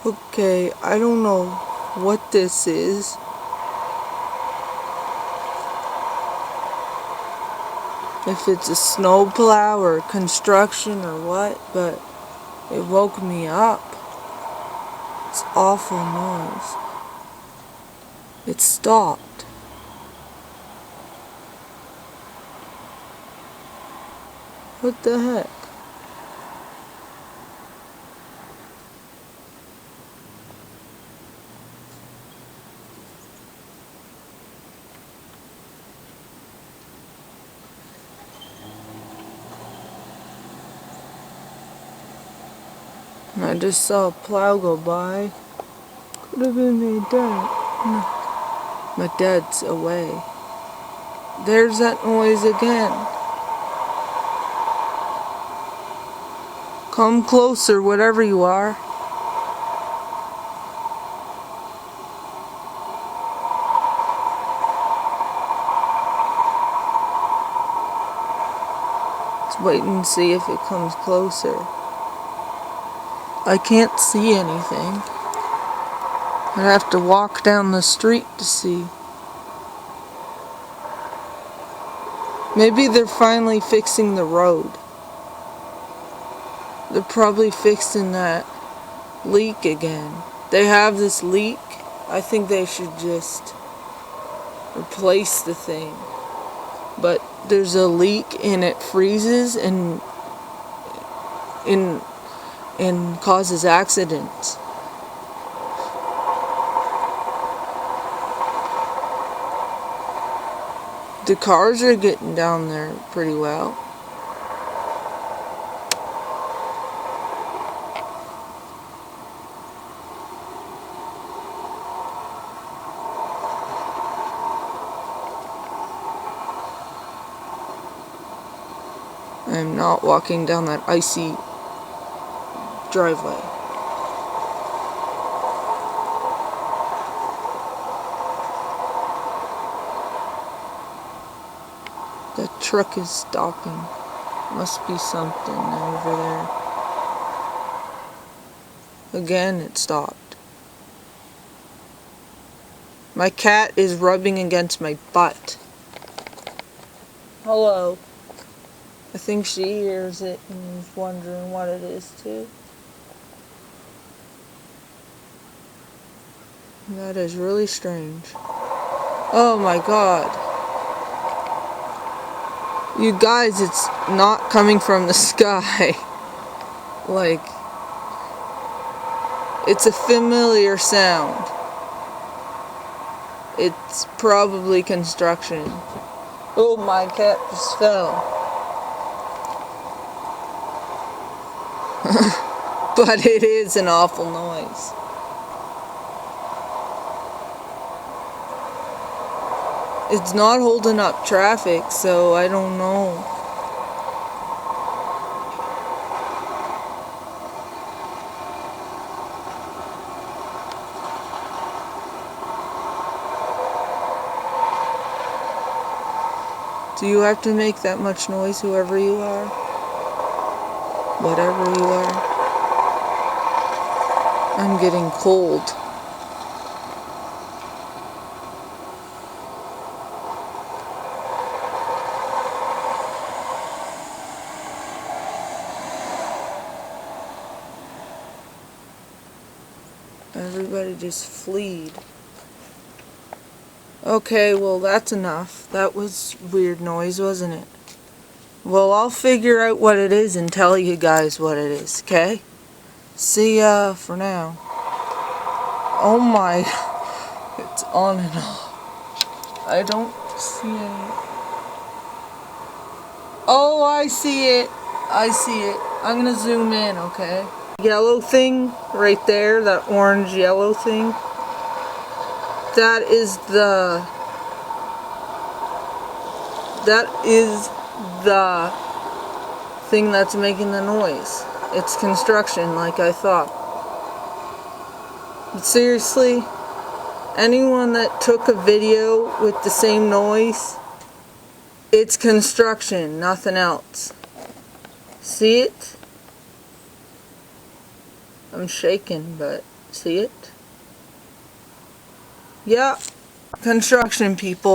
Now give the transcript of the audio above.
Okay, I don't know what this is. If it's a snowplow or construction or what, but it woke me up. It's awful noise. It stopped. What the heck? I just saw a plow go by. Could have been my dad. No. My dad's away. There's that noise again. Come closer, whatever you are. Let's wait and see if it comes closer. I can't see anything. I'd have to walk down the street to see. Maybe they're finally fixing the road. They're probably fixing that leak again. They have this leak. I think they should just replace the thing. But there's a leak and it freezes and causes accidents. The cars are getting down there pretty well. I'm not walking down that icy driveway. The truck is stopping. Must be something over there. Again, it stopped. My cat is rubbing against my butt. Hello. I think she hears it and is wondering what it is too. That is really strange. Oh my god. You guys, it's not coming from the sky. Like, it's a familiar sound. It's probably construction. Oh, my cat just fell. But it is an awful noise. It's not holding up traffic, so I don't know. Do you have to make that much noise, whoever you are? Whatever you are. I'm getting cold. Everybody just fleed. Okay, well that's enough. That was weird noise, wasn't it? Well, I'll figure out what it is and tell you guys what it is, okay? See ya for now. Oh my, it's on and off. I don't see it. Oh, I see it. I see it. I'm gonna zoom in, okay? Yellow thing right there, that orange yellow thing. That is the thing that's making the noise. It's construction, like I thought. But seriously, anyone that took a video with the same noise, it's construction, nothing else. See it? I'm shaking, but See it? Yeah, construction people.